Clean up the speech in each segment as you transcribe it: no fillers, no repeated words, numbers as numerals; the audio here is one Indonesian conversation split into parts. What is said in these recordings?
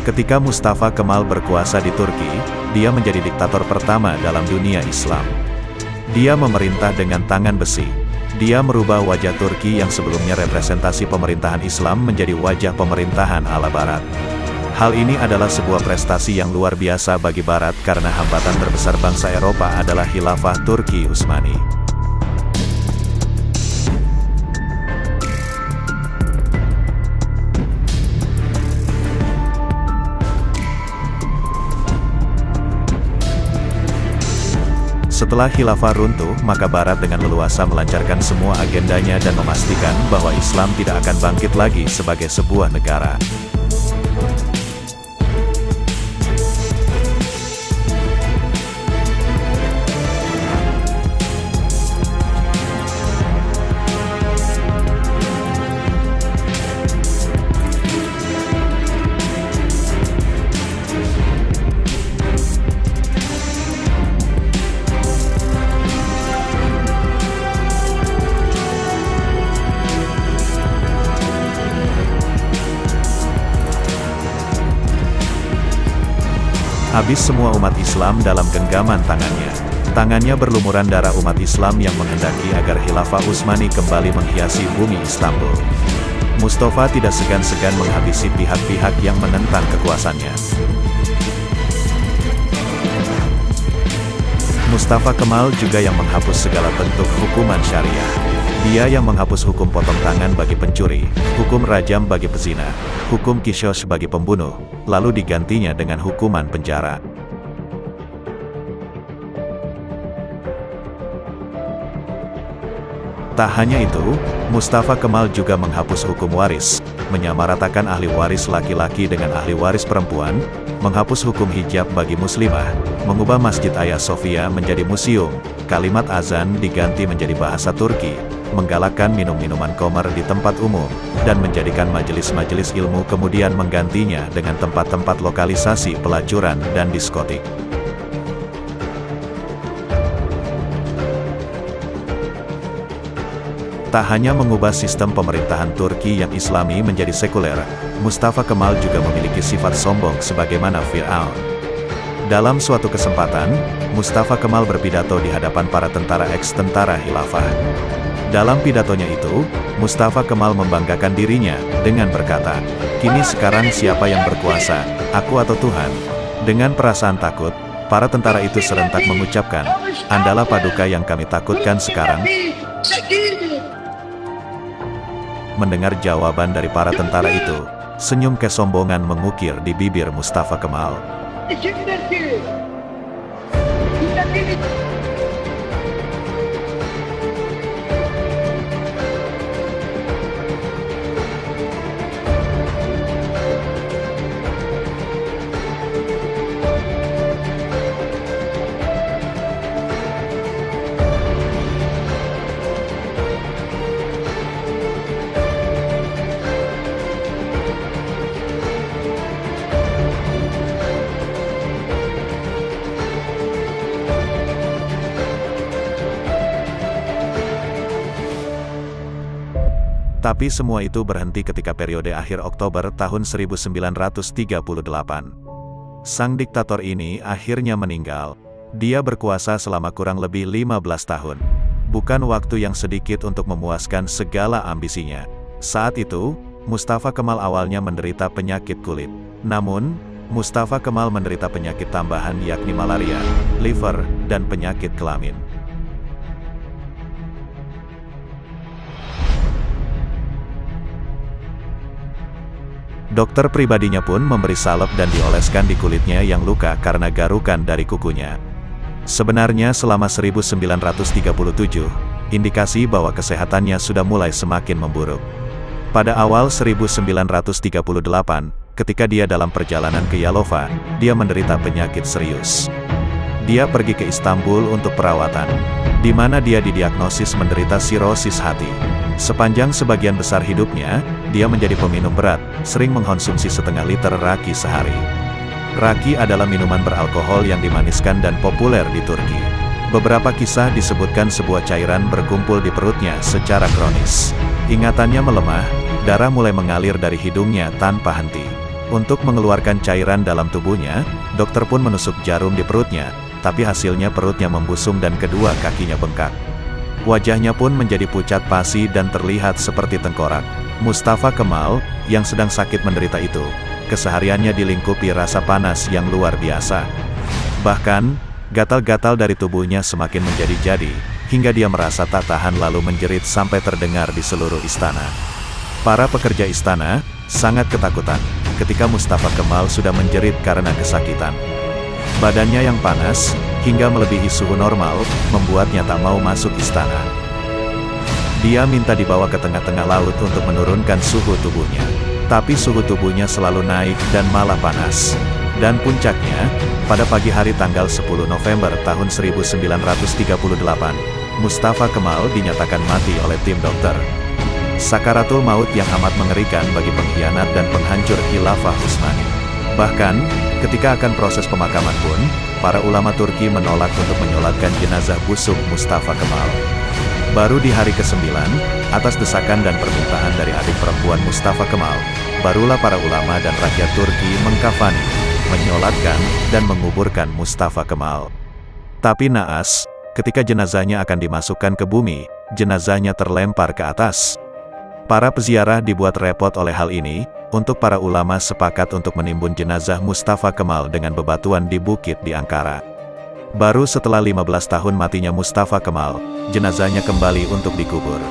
Ketika Mustafa Kemal berkuasa di Turki, dia menjadi diktator pertama dalam dunia Islam. Dia memerintah dengan tangan besi. Dia merubah wajah Turki yang sebelumnya representasi pemerintahan Islam menjadi wajah pemerintahan ala Barat. Hal ini adalah sebuah prestasi yang luar biasa bagi Barat karena hambatan terbesar bangsa Eropa adalah Khilafah Turki Utsmani. Setelah khilafah runtuh, maka Barat dengan leluasa melancarkan semua agendanya dan memastikan bahwa Islam tidak akan bangkit lagi sebagai sebuah negara. Habis semua umat Islam dalam genggaman tangannya. Tangannya berlumuran darah umat Islam yang menghendaki agar Khilafah Utsmani kembali menghiasi bumi Istanbul. Mustafa tidak segan-segan menghabisi pihak-pihak yang menentang kekuasaannya. Mustafa Kemal juga yang menghapus segala bentuk hukuman syariah. Dia yang menghapus hukum potong tangan bagi pencuri, hukum rajam bagi pezina, hukum qisas bagi pembunuh, lalu digantinya dengan hukuman penjara. Tak hanya itu, Mustafa Kemal juga menghapus hukum waris, menyamaratakan ahli waris laki-laki dengan ahli waris perempuan, menghapus hukum hijab bagi muslimah, mengubah Masjid Hagia Sophia menjadi museum, kalimat azan diganti menjadi bahasa Turki, menggalakkan minum-minuman khamar di tempat umum, dan menjadikan majelis-majelis ilmu kemudian menggantinya dengan tempat-tempat lokalisasi pelacuran dan diskotik. Tak hanya mengubah sistem pemerintahan Turki yang Islami menjadi sekuler, Mustafa Kemal juga memiliki sifat sombong sebagaimana Fir'aun. Dalam suatu kesempatan, Mustafa Kemal berpidato di hadapan para tentara eks-tentara Khilafah. Dalam pidatonya itu, Mustafa Kemal membanggakan dirinya dengan berkata, "Kini sekarang siapa yang berkuasa, aku atau Tuhan?" Dengan perasaan takut, para tentara itu serentak mengucapkan, "Andalah Paduka yang kami takutkan sekarang." Mendengar jawaban dari para tentara itu, senyum kesombongan mengukir di bibir Mustafa Kemal. Tapi semua itu berhenti ketika periode akhir Oktober tahun 1938. Sang diktator ini akhirnya meninggal. Dia berkuasa selama kurang lebih 15 tahun. Bukan waktu yang sedikit untuk memuaskan segala ambisinya. Saat itu, Mustafa Kemal awalnya menderita penyakit kulit. Namun, Mustafa Kemal menderita penyakit tambahan yakni malaria, liver, dan penyakit kelamin. Dokter pribadinya pun memberi salep dan dioleskan di kulitnya yang luka karena garukan dari kukunya. Sebenarnya selama 1937, indikasi bahwa kesehatannya sudah mulai semakin memburuk. Pada awal 1938, ketika dia dalam perjalanan ke Yalova, dia menderita penyakit serius. Dia pergi ke Istanbul untuk perawatan, di mana dia didiagnosis menderita sirosis hati. Sepanjang sebagian besar hidupnya, dia menjadi peminum berat, sering mengkonsumsi setengah liter raki sehari. Raki adalah minuman beralkohol yang dimaniskan dan populer di Turki. Beberapa kisah disebutkan sebuah cairan berkumpul di perutnya secara kronis. Ingatannya melemah, darah mulai mengalir dari hidungnya tanpa henti. Untuk mengeluarkan cairan dalam tubuhnya, dokter pun menusuk jarum di perutnya, tapi hasilnya perutnya membusung dan kedua kakinya bengkak. Wajahnya pun menjadi pucat pasi dan terlihat seperti tengkorak. Mustafa Kemal, yang sedang sakit menderita itu, kesehariannya dilingkupi rasa panas yang luar biasa. Bahkan, gatal-gatal dari tubuhnya semakin menjadi-jadi, hingga dia merasa tak tahan lalu menjerit sampai terdengar di seluruh istana. Para pekerja istana sangat ketakutan ketika Mustafa Kemal sudah menjerit karena kesakitan. Badannya yang panas, hingga melebihi suhu normal, membuatnya tak mau masuk istana. Dia minta dibawa ke tengah-tengah laut untuk menurunkan suhu tubuhnya. Tapi suhu tubuhnya selalu naik dan malah panas. Dan puncaknya, pada pagi hari tanggal 10 November tahun 1938, Mustafa Kemal dinyatakan mati oleh tim dokter. Sakaratul maut yang amat mengerikan bagi pengkhianat dan penghancur khilafah Utsmani. Bahkan, ketika akan proses pemakaman pun, para ulama Turki menolak untuk menyolatkan jenazah busuk Mustafa Kemal. Baru di hari ke-9, atas desakan dan permintaan dari adik perempuan Mustafa Kemal, barulah para ulama dan rakyat Turki mengkafani, menyolatkan, dan menguburkan Mustafa Kemal. Tapi naas, ketika jenazahnya akan dimasukkan ke bumi, jenazahnya terlempar ke atas. Para peziarah dibuat repot oleh hal ini, untuk para ulama sepakat untuk menimbun jenazah Mustafa Kemal dengan bebatuan di bukit di Ankara. Baru setelah 15 tahun matinya Mustafa Kemal, jenazahnya kembali untuk dikubur.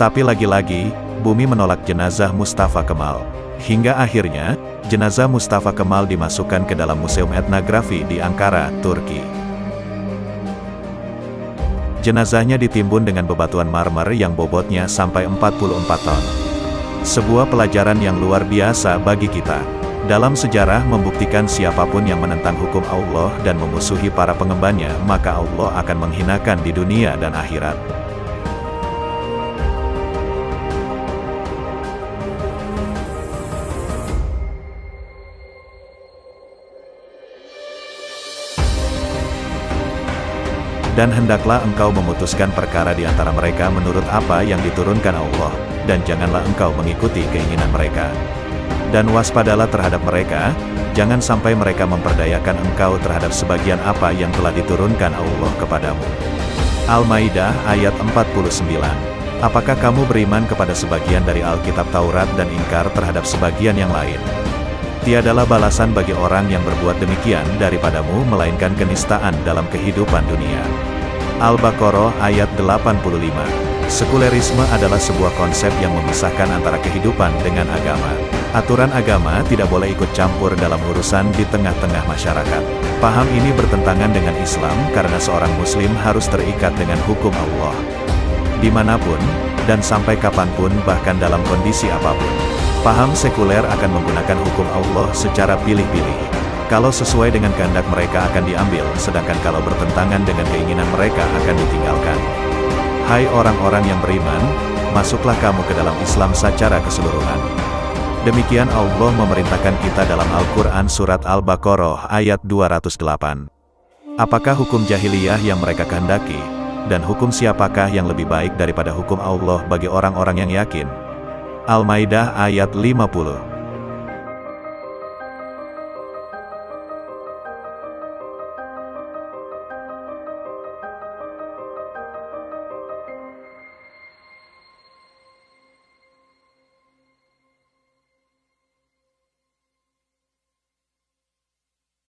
Tapi lagi-lagi, bumi menolak jenazah Mustafa Kemal. Hingga akhirnya, jenazah Mustafa Kemal dimasukkan ke dalam Museum Etnografi di Ankara, Turki. Jenazahnya ditimbun dengan bebatuan marmer yang bobotnya sampai 44 ton. Sebuah pelajaran yang luar biasa bagi kita. Dalam sejarah membuktikan siapapun yang menentang hukum Allah dan memusuhi para pengembannya, maka Allah akan menghinakan di dunia dan akhirat. Dan hendaklah engkau memutuskan perkara di antara mereka menurut apa yang diturunkan Allah, dan janganlah engkau mengikuti keinginan mereka. Dan waspadalah terhadap mereka, jangan sampai mereka memperdayakan engkau terhadap sebagian apa yang telah diturunkan Allah kepadamu. Al-Maidah ayat 49. Apakah kamu beriman kepada sebagian dari Alkitab Taurat dan ingkar terhadap sebagian yang lain? Tiadalah balasan bagi orang yang berbuat demikian daripadamu melainkan kenistaan dalam kehidupan dunia. Al-Baqarah ayat 85. Sekulerisme adalah sebuah konsep yang memisahkan antara kehidupan dengan agama. Aturan agama tidak boleh ikut campur dalam urusan di tengah-tengah masyarakat. Paham ini bertentangan dengan Islam karena seorang muslim harus terikat dengan hukum Allah. Dimanapun, dan sampai kapanpun bahkan dalam kondisi apapun. Paham sekuler akan menggunakan hukum Allah secara pilih-pilih. Kalau sesuai dengan kehendak mereka akan diambil, sedangkan kalau bertentangan dengan keinginan mereka akan ditinggalkan. Hai orang-orang yang beriman, masuklah kamu ke dalam Islam secara keseluruhan. Demikian Allah memerintahkan kita dalam Al-Quran Surat Al-Baqarah ayat 208. Apakah hukum jahiliyah yang mereka kehendaki? Dan hukum siapakah yang lebih baik daripada hukum Allah bagi orang-orang yang yakin? Al-Maidah ayat 50.